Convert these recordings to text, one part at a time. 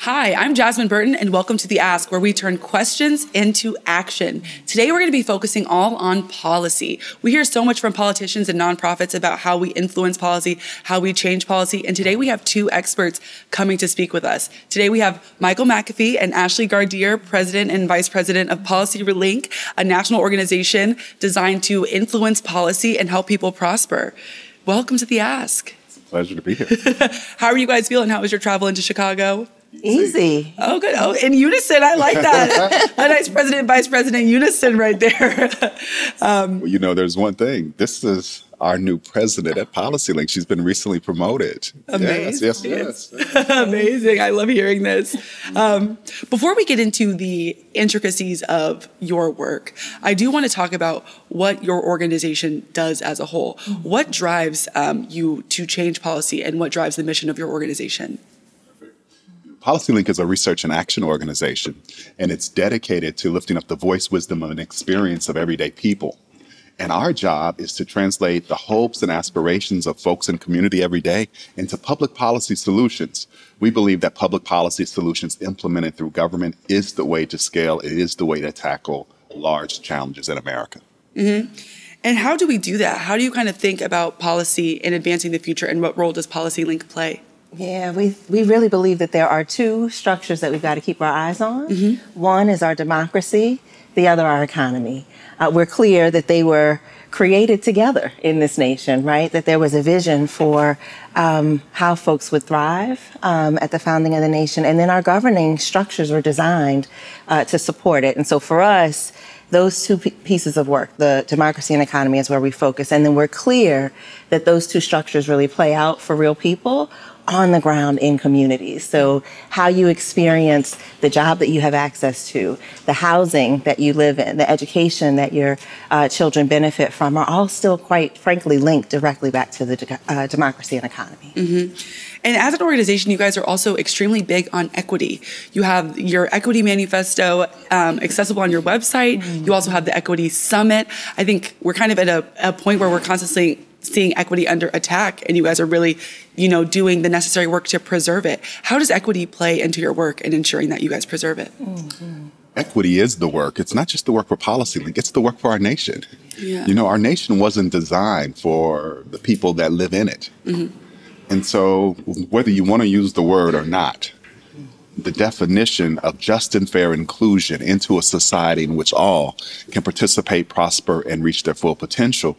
Hi, I'm Jasmine Burton, and welcome to The Ask, where we turn questions into action. Today, we're going to be focusing all on policy. We hear so much from politicians and nonprofits about how we influence policy, how we change policy, and today we have two experts coming to speak with us. Today, we have Michael McAfee and Ashleigh Gardere, President and Vice President of PolicyLink, a national organization designed to influence policy and help people prosper. Welcome to The Ask. It's a pleasure to be here. How are you guys feeling? How was your travel into Chicago? Easy. Oh, good. Oh, in unison. I like that. A nice president, vice president unison right there. Well, you know, there's one thing. This is our new president at PolicyLink. She's been recently promoted. Amazing. Yes. Amazing. I love hearing this. Before we get into the intricacies of your work, I do want to talk about what your organization does as a whole. What drives you to change policy, and what drives the mission of your organization? PolicyLink is a research and action organization, and it's dedicated to lifting up the voice, wisdom, and experience of everyday people. And our job is to translate the hopes and aspirations of folks in community every day into public policy solutions. We believe that public policy solutions implemented through government is the way to scale. It is the way to tackle large challenges in America. Mm-hmm. And how do we do that? How do you kind of think about policy in advancing the future, and what role does PolicyLink play? Yeah, we really believe that there are two structures that we've got to keep our eyes on. Mm-hmm. One is our democracy, the other our economy. We're clear that they were created together in this nation, right? That there was a vision for how folks would thrive at the founding of the nation. And then our governing structures were designed to support it. And so for us, those two pieces of work, the democracy and economy, is where we focus. And then we're clear that those two structures really play out for real people on the ground in communities. So how you experience the job that you have access to, the housing that you live in, the education that your children benefit from are all still, quite frankly, linked directly back to the democracy and economy. Mm-hmm. And as an organization, you guys are also extremely big on equity. You have your equity manifesto accessible on your website. Mm-hmm. You also have the Equity Summit. I think we're kind of at a point where we're constantly seeing equity under attack, and you guys are really, doing the necessary work to preserve it. How does equity play into your work in ensuring that you guys preserve it? Mm-hmm. Equity is the work. It's not just the work for PolicyLink, it's the work for our nation. Yeah. Our nation wasn't designed for the people that live in it. Mm-hmm. And so whether you want to use the word or not, the definition of just and fair inclusion into a society in which all can participate, prosper, and reach their full potential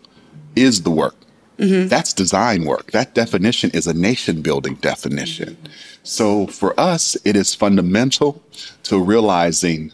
is the work. Mm-hmm. That's design work. That definition is a nation-building definition. Mm-hmm. So for us, it is fundamental to realizing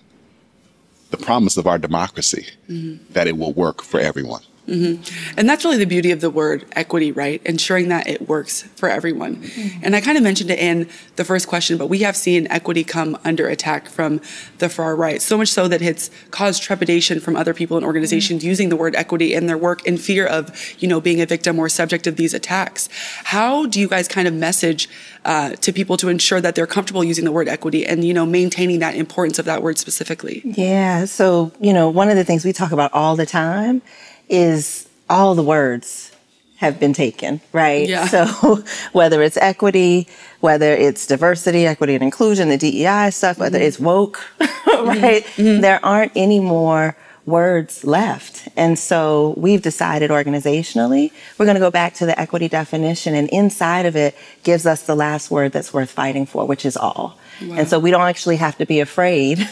the promise of our democracy, mm-hmm. that it will work for everyone. Mm-hmm. And that's really the beauty of the word equity, right? Ensuring that it works for everyone. Mm-hmm. And I kind of mentioned it in the first question, but we have seen equity come under attack from the far right, so much so that it's caused trepidation from other people and organizations mm-hmm. using the word equity in their work in fear of, being a victim or subject of these attacks. How do you guys kind of message to people to ensure that they're comfortable using the word equity and, maintaining that importance of that word specifically? Yeah, so, one of the things we talk about all the time is all the words have been taken, right? Yeah. So whether it's equity, whether it's diversity, equity and inclusion, the DEI stuff, whether mm-hmm. it's woke, right? Mm-hmm. There aren't any more words left. And so we've decided organizationally, we're going to go back to the equity definition, and inside of it gives us the last word that's worth fighting for, which is all. Wow. And so we don't actually have to be afraid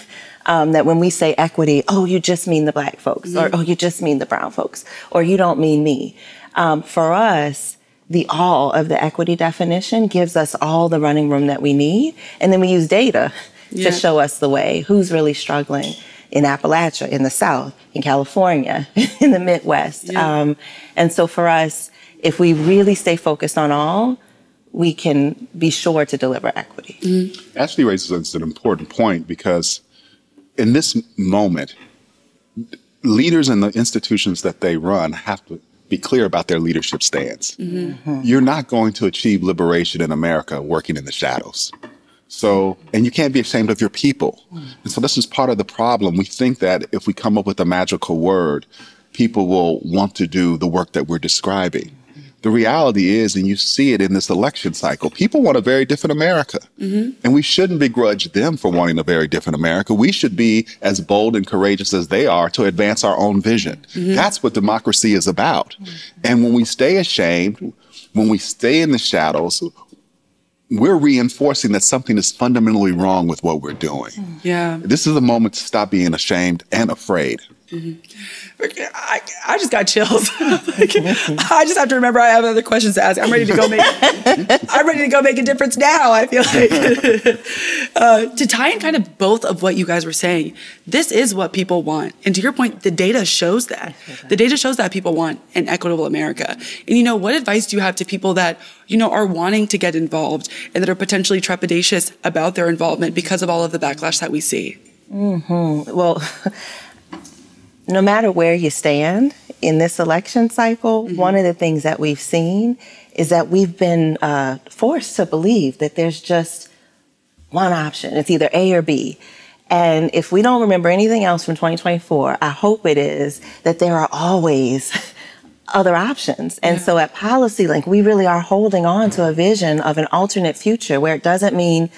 that when we say equity, oh, you just mean the Black folks, mm-hmm. or oh, you just mean the brown folks, or you don't mean me. For us, the all of the equity definition gives us all the running room that we need. And then we use data to show us the way. Who's really struggling in Appalachia, in the South, in California, in the Midwest. Yeah. And so for us, if we really stay focused on all, we can be sure to deliver equity. Mm-hmm. Ashleigh raises an important point, because in this moment, leaders and the institutions that they run have to be clear about their leadership stance. Mm-hmm. You're not going to achieve liberation in America working in the shadows. So, and you can't be ashamed of your people. And so this is part of the problem. We think that if we come up with a magical word, people will want to do the work that we're describing. the reality is, and you see it in this election cycle, people want a very different America. And we shouldn't begrudge them for wanting a very different America. We should be as bold and courageous as they are to advance our own vision. That's what democracy is about. And when we stay ashamed, when we stay in the shadows, we're reinforcing that something is fundamentally wrong with what we're doing. Yeah. This is a moment to stop being ashamed and afraid. I just got chills. I just have to remember I have other questions to ask. I'm ready to go make a difference now, I feel like. To tie in kind of both of what you guys were saying, this is what people want. And to your point, the data shows that. The data shows that people want an equitable America. And, what advice do you have to people that, are wanting to get involved and that are potentially trepidatious about their involvement because of all of the backlash that we see? Well, no matter where you stand in this election cycle, one of the things that we've seen is that we've been forced to believe that there's just one option. It's either A or B. And if we don't remember anything else from 2024, I hope it is that there are always other options. And so at PolicyLink, we really are holding on to a vision of an alternate future where it doesn't mean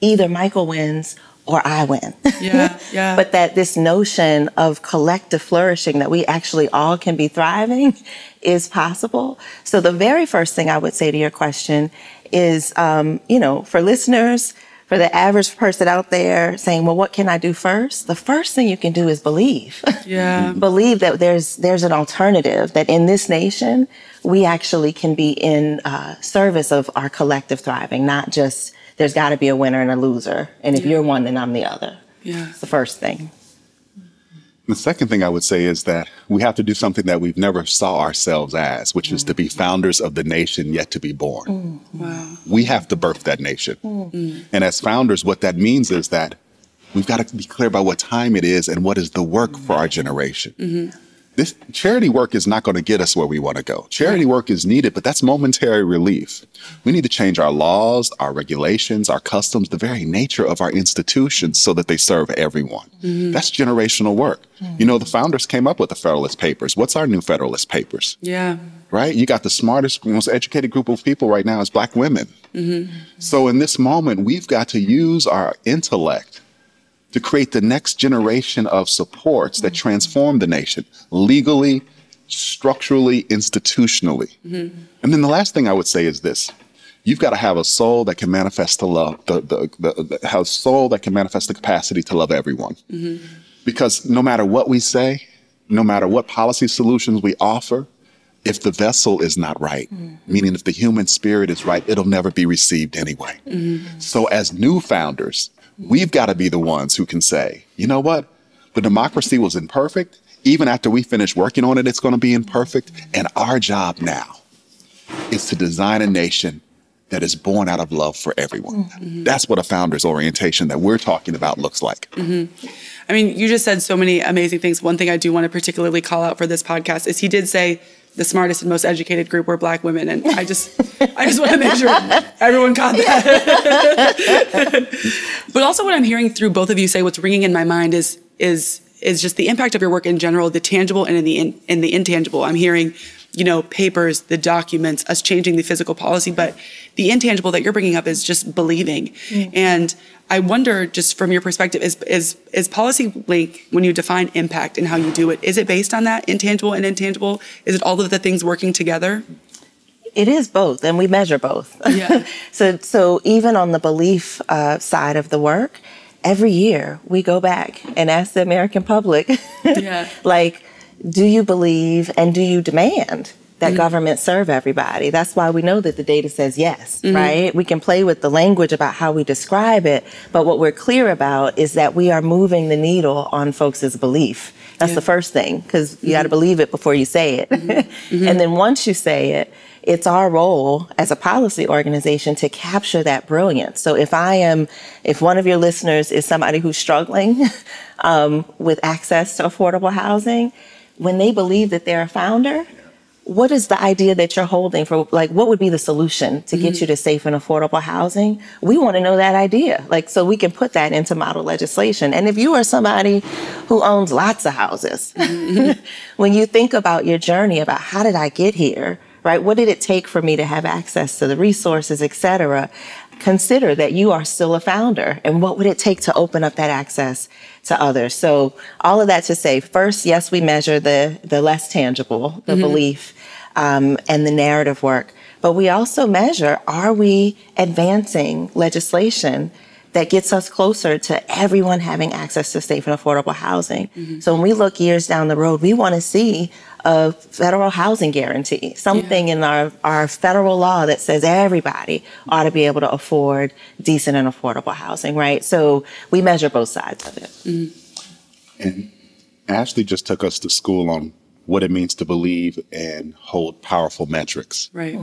either Michael wins or I win. But that this notion of collective flourishing, that we actually all can be thriving, is possible. So the very first thing I would say to your question is, for listeners, for the average person out there saying, well, what can I do first? The first thing you can do is believe. Believe that there's an alternative, that in this nation, we actually can be in service of our collective thriving, not just there's got to be a winner and a loser. And if you're one, then I'm the other. It's the first thing. The second thing I would say is that we have to do something that we've never saw ourselves as, which is to be founders of the nation yet to be born. We have to birth that nation. And as founders, what that means is that we've got to be clear about what time it is and what is the work for our generation. This charity work is not going to get us where we want to go. Charity work is needed, but that's momentary relief. We need to change our laws, our regulations, our customs, the very nature of our institutions so that they serve everyone. That's generational work. The founders came up with the Federalist Papers. What's our new Federalist Papers? Right? You got the smartest, most educated group of people right now is Black women. So in this moment, we've got to use our intellect to create the next generation of supports that transform the nation legally, structurally, institutionally. And then the last thing I would say is this. You've got to have a soul that can manifest the love, have a soul that can manifest the capacity to love everyone. Because no matter what we say, no matter what policy solutions we offer, if the vessel is not right, meaning if the human spirit is right, it'll never be received anyway. So as new founders, we've got to be the ones who can say, you know what? The democracy was imperfect. Even after we finish working on it, it's going to be imperfect. And our job now is to design a nation that is born out of love for everyone. That's what a founder's orientation that we're talking about looks like. I mean, you just said so many amazing things. One thing I do want to particularly call out for this podcast is he did say the smartest and most educated group were Black women. And I just want to make sure everyone caught that. But also what I'm hearing through both of you say, what's ringing in my mind is just the impact of your work in general, the tangible and in the intangible. I'm hearing, papers, the documents, us changing the physical policy, but the intangible that you're bringing up is just believing. And I wonder, just from your perspective, is PolicyLink, when you define impact and how you do it, is it based on that intangible and intangible? Is it all of the things working together? It is both, and we measure both. So even on the belief side of the work, every year we go back and ask the American public, do you believe and do you demand that government serve everybody? That's why we know that the data says yes, right? We can play with the language about how we describe it, but what we're clear about is that we are moving the needle on folks' belief. That's the first thing, because you got to believe it before you say it. And then once you say it, it's our role as a policy organization to capture that brilliance. So if one of your listeners is somebody who's struggling with access to affordable housing, when they believe that they're a founder, what is the idea that you're holding for, what would be the solution to get you to safe and affordable housing? We want to know that idea, so we can put that into model legislation. And if you are somebody who owns lots of houses, when you think about your journey about how did I get here, right? What did it take for me to have access to the resources, et cetera? Consider that you are still a founder, and what would it take to open up that access to others? So all of that to say, first, yes, we measure the less tangible, the belief, and the narrative work, but we also measure, are we advancing legislation that gets us closer to everyone having access to safe and affordable housing? So when we look years down the road, we want to see a federal housing guarantee, something in our federal law that says everybody ought to be able to afford decent and affordable housing, right? So we measure both sides of it. And Ashleigh just took us to school on what it means to believe and hold powerful metrics. Right.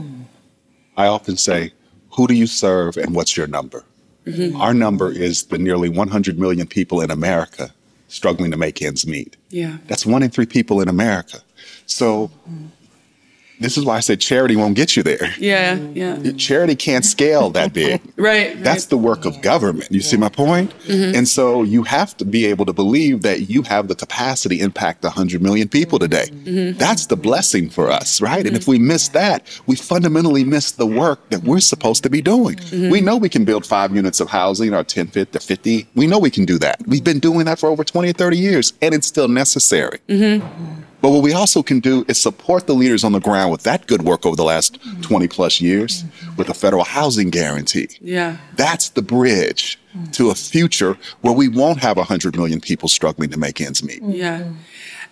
I often say, who do you serve and what's your number? Our number is the nearly 100 million people in America struggling to make ends meet. Yeah. That's 1 in 3 people in America. So this is why I said charity won't get you there. Yeah, yeah. Charity can't scale that big. Right. That's the work of government. You see my point? And so you have to be able to believe that you have the capacity to impact 100 million people today. That's the blessing for us, right? And if we miss that, we fundamentally miss the work that we're supposed to be doing. We know we can build 5 units of housing or 10, 50. We know we can do that. We've been doing that for over 20 or 30 years, and it's still necessary. But what we also can do is support the leaders on the ground with that good work over the last 20 plus years with a federal housing guarantee. Yeah. That's the bridge to a future where we won't have 100 million people struggling to make ends meet. Yeah.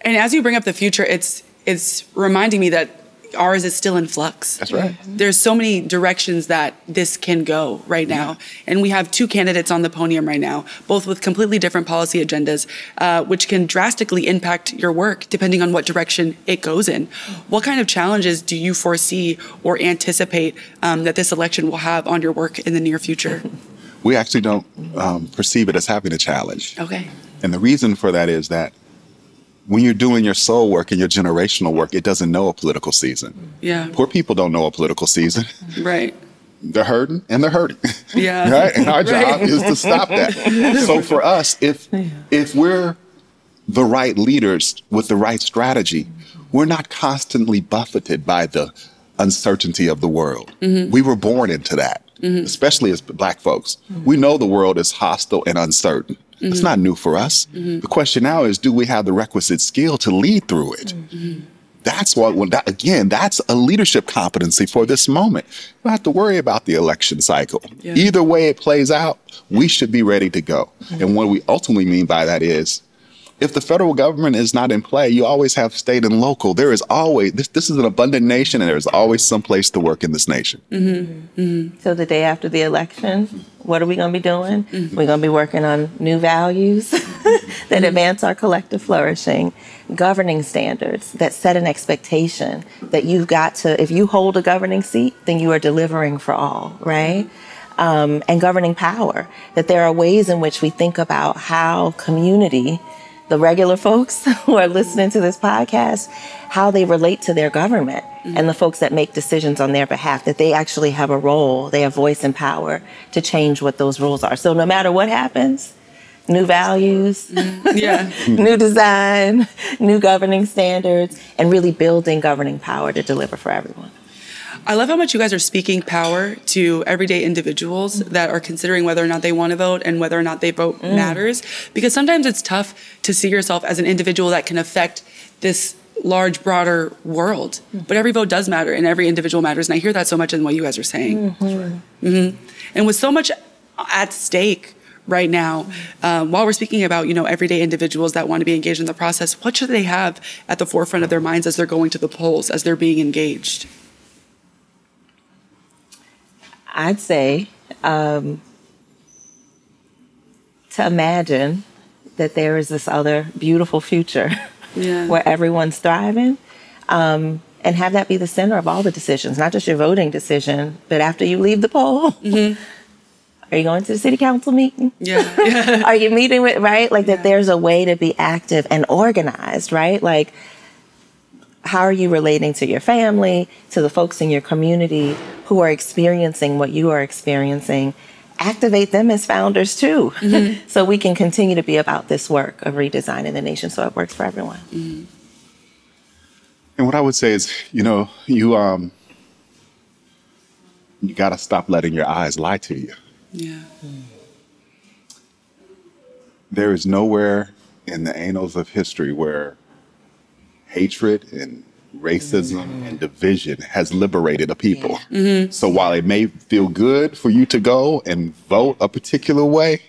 And as you bring up the future, it's reminding me that ours is still in flux. That's right. There's so many directions that this can go right now. And we have 2 candidates on the podium right now, both with completely different policy agendas, which can drastically impact your work depending on what direction it goes in. What kind of challenges do you foresee or anticipate that this election will have on your work in the near future? We actually don't perceive it as having a challenge. Okay. And the reason for that is that when you're doing your soul work and your generational work, it doesn't know a political season. Yeah. Poor people don't know a political season. Right. They're hurting and they're hurting. Yeah. Right? And our job is to stop that. So for us, if we're the right leaders with the right strategy, we're not constantly buffeted by the uncertainty of the world. We were born into that, especially as Black folks. We know the world is hostile and uncertain. It's not new for us. The question now is, do we have the requisite skill to lead through it? That's that's a leadership competency for this moment. You don't have to worry about the election cycle. Yeah. Either way it plays out, we should be ready to go. And what we ultimately mean by that is, if the federal government is not in play, you always have state and local. There is always, this is an abundant nation, and there's always some place to work in this nation. So the day after the election, what are we going to be doing? We're going to be working on new values that advance our collective flourishing, governing standards that set an expectation that you've got to, if you hold a governing seat, then you are delivering for all, right? And governing power, that there are ways in which we think about how community, the regular folks who are listening to this podcast, how they relate to their government and the folks that make decisions on their behalf, that they actually have a role, they have voice and power to change what those rules are. So no matter what happens, new values, new design, new governing standards, and really building governing power to deliver for everyone. I love how much you guys are speaking power to everyday individuals that are considering whether or not they want to vote and whether or not they vote matters. Because sometimes it's tough to see yourself as an individual that can affect this large, broader world. But every vote does matter and every individual matters. And I hear that so much in what you guys are saying. And with so much at stake right now, while we're speaking about, everyday individuals that want to be engaged in the process, what should they have at the forefront of their minds as they're going to the polls, as they're being engaged? I'd say to imagine that there is this other beautiful future where everyone's thriving, and have that be the center of all the decisions, not just your voting decision, but after you leave the poll. Are you going to the city council meeting? Are you meeting with, right? Like that there's a way to be active and organized, right? Like, how are you relating to your family, to the folks in your community who are experiencing what you are experiencing? Activate them as founders too, so we can continue to be about this work of redesigning the nation so it works for everyone. And what I would say is, you you got to stop letting your eyes lie to you. Yeah. There is nowhere in the annals of history where hatred and racism and division has liberated a people. So while it may feel good for you to go and vote a particular way,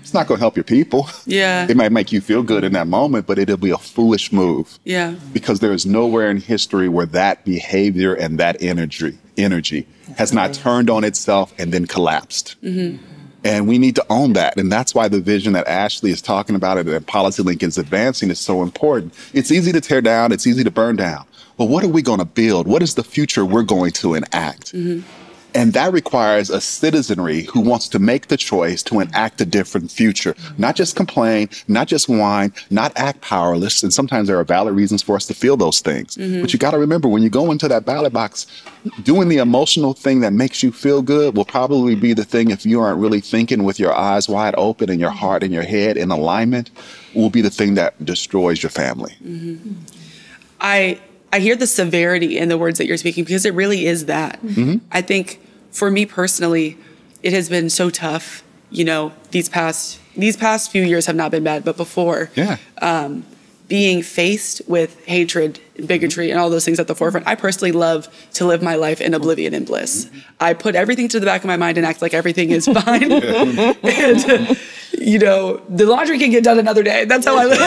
it's not going to help your people. Yeah. It might make you feel good in that moment, but it'll be a foolish move. Yeah. Because there is nowhere in history where that behavior and that energy has not turned on itself and then collapsed. And we need to own that. And that's why the vision that Ashleigh is talking about and that PolicyLink is advancing is so important. It's easy to tear down. It's easy to burn down. But what are we going to build? What is the future we're going to enact? And that requires a citizenry who wants to make the choice to enact a different future, not just complain, not just whine, not act powerless. And sometimes there are valid reasons for us to feel those things. But you got to remember, when you go into that ballot box, doing the emotional thing that makes you feel good will probably be the thing, if you aren't really thinking with your eyes wide open and your heart and your head in alignment, will be the thing that destroys your family. I hear the severity in the words that you're speaking, because it really is that. I think for me personally, it has been so tough. You know, these past few years have not been bad, but before, being faced with hatred, bigotry, and all those things at the forefront, I personally love to live my life in oblivion and bliss. I put everything to the back of my mind and act like everything is fine. And, you know, the laundry can get done another day. That's how I live.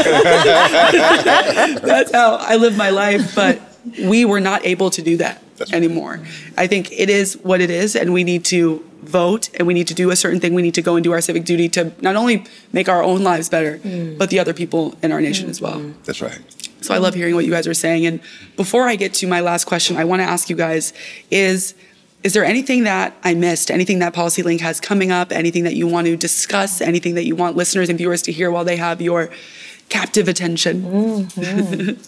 That's how I live my life. But we were not able to do that anymore. I think it is what it is, and we need to vote, and we need to do a certain thing. We need to go and do our civic duty to not only make our own lives better, but the other people in our nation as well. That's right. So I love hearing what you guys are saying. And before I get to my last question, I want to ask you guys, is there anything that I missed, anything that PolicyLink has coming up, anything that you want to discuss, anything that you want listeners and viewers to hear while they have your captive attention?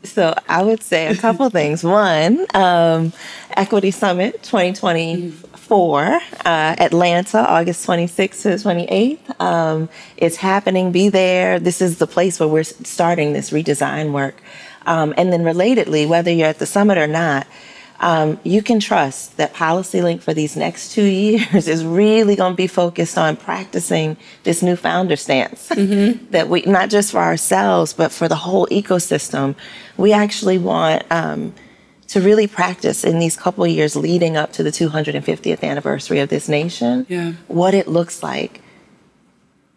So I would say a couple things. One, Equity Summit 2024, Atlanta, August 26th to the 28th. It's happening. Be there. This is the place where we're starting this redesign work. And then relatedly, whether you're at the summit or not, you can trust that PolicyLink for these next 2 years is really going to be focused on practicing this new founder stance that we, not just for ourselves, but for the whole ecosystem. We actually want to really practice in these couple of years leading up to the 250th anniversary of this nation, what it looks like,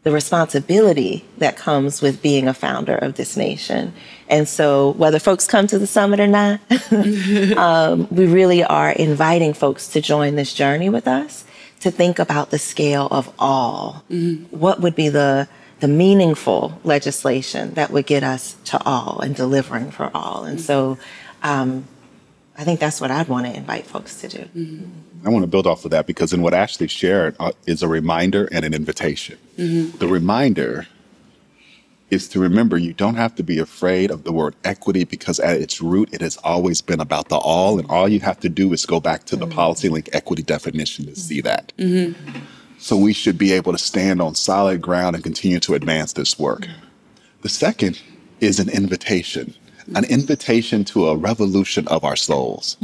the responsibility that comes with being a founder of this nation. And so whether folks come to the summit or not, we really are inviting folks to join this journey with us, to think about the scale of all. What would be the meaningful legislation that would get us to all and delivering for all? And so I think that's what I'd want to invite folks to do. I want to build off of that, because in what Ashleigh shared is a reminder and an invitation. The reminder is to remember you don't have to be afraid of the word equity, because at its root, it has always been about the all. And all you have to do is go back to the PolicyLink equity definition to see that. So we should be able to stand on solid ground and continue to advance this work. The second is an invitation to a revolution of our souls.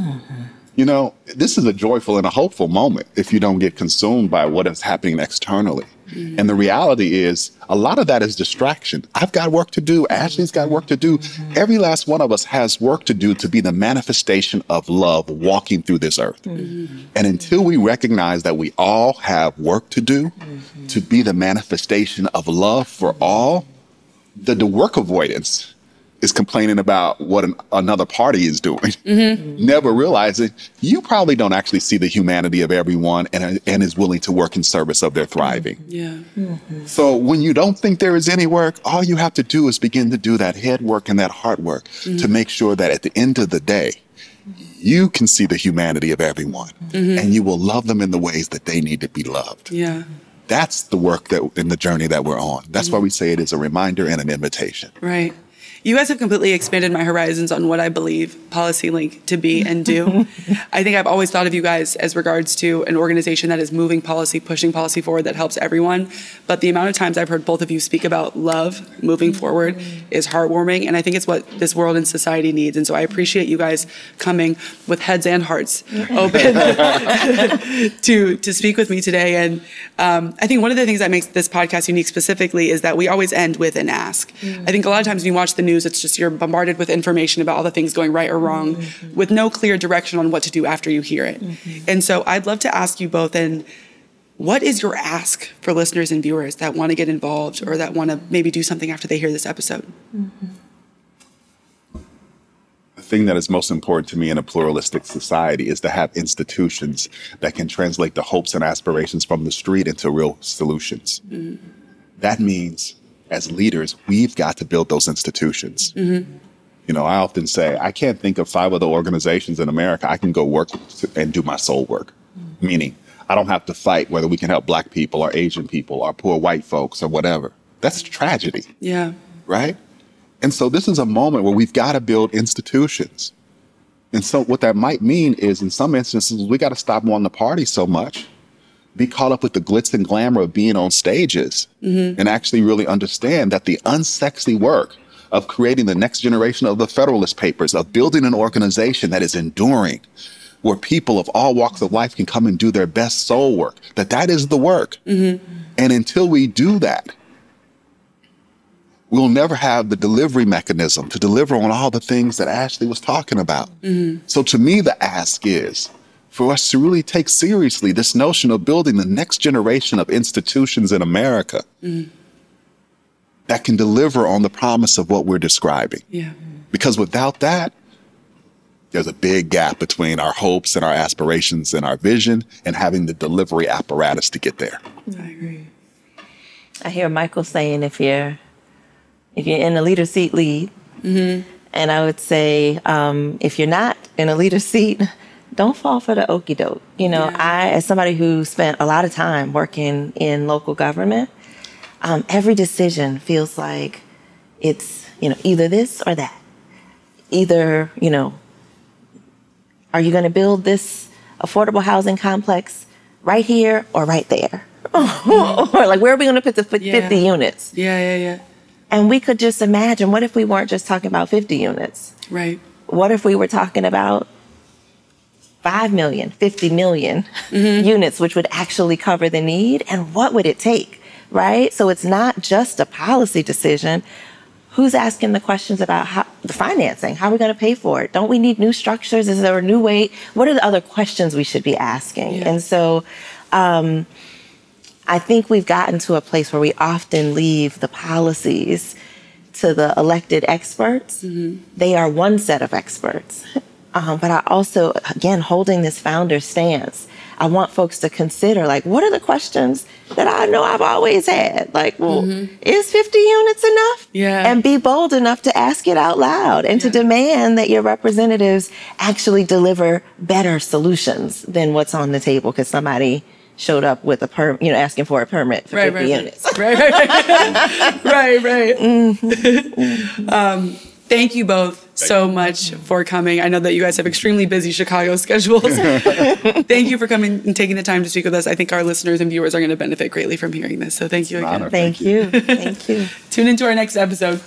You know, this is a joyful and a hopeful moment if you don't get consumed by what is happening externally. And the reality is, a lot of that is distraction. I've got work to do. Ashleigh's got work to do. Every last one of us has work to do to be the manifestation of love walking through this earth. And until we recognize that we all have work to do to be the manifestation of love for all, the work avoidance is complaining about what another party is doing, never realizing you probably don't actually see the humanity of everyone and is willing to work in service of their thriving. So when you don't think there is any work, all you have to do is begin to do that head work and that heart work to make sure that at the end of the day, you can see the humanity of everyone and you will love them in the ways that they need to be loved. That's the work that in the journey that we're on. That's why we say it is a reminder and an invitation. Right. You guys have completely expanded my horizons on what I believe PolicyLink to be and do. I think I've always thought of you guys as regards to an organization that is moving policy, pushing policy forward that helps everyone. But the amount of times I've heard both of you speak about love moving forward is heartwarming. And I think it's what this world and society needs. And so I appreciate you guys coming with heads and hearts open to speak with me today. And I think one of the things that makes this podcast unique specifically is that we always end with an ask. I think a lot of times when you watch the news, it's just you're bombarded with information about all the things going right or wrong with no clear direction on what to do after you hear it. And so I'd love to ask you both, and what is your ask for listeners and viewers that want to get involved or that want to maybe do something after they hear this episode? The thing that is most important to me in a pluralistic society is to have institutions that can translate the hopes and aspirations from the street into real solutions. That means, as leaders, we've got to build those institutions. You know, I often say, I can't think of 5 other organizations in America I can go work and do my soul work. Meaning, I don't have to fight whether we can help Black people or Asian people or poor white folks or whatever. That's tragedy. Yeah. Right? And so this is a moment where we've got to build institutions. And so what that might mean is, in some instances, we got to stop wanting to party so much, be caught up with the glitz and glamour of being on stages, and actually really understand that the unsexy work of creating the next generation of the Federalist Papers, of building an organization that is enduring, where people of all walks of life can come and do their best soul work, that is the work. And until we do that, we'll never have the delivery mechanism to deliver on all the things that Ashleigh was talking about. So to me, the ask is for us to really take seriously this notion of building the next generation of institutions in America that can deliver on the promise of what we're describing. Because without that, there's a big gap between our hopes and our aspirations and our vision and having the delivery apparatus to get there. I agree. I hear Michael saying, if you're in a leader seat, lead. And I would say, if you're not in a leader seat, don't fall for the okie doke. You know, I, as somebody who spent a lot of time working in local government, every decision feels like it's, you know, either this or that. Either, you know, are you going to build this affordable housing complex right here or right there? Or like, where are we going to put the 50 units? And we could just imagine, what if we weren't just talking about 50 units? Right. What if we were talking about 5 million, 50 million units, which would actually cover the need? And what would it take, right? So it's not just a policy decision. Who's asking the questions about the financing? How are we going to pay for it? Don't we need new structures? Is there a new way? What are the other questions we should be asking? And so I think we've gotten to a place where we often leave the policies to the elected experts. They are one set of experts. But I also, again, holding this founder stance, I want folks to consider, like, what are the questions that I know I've always had? Like, well, is 50 units enough? And be bold enough to ask it out loud and to demand that your representatives actually deliver better solutions than what's on the table because somebody showed up with a asking for a permit for 50 units. Thank you both so much for coming. I know that you guys have extremely busy Chicago schedules. Thank you for coming and taking the time to speak with us. I think our listeners and viewers are going to benefit greatly from hearing this. So thank you again. Thank you. Thank you. Tune into our next episode.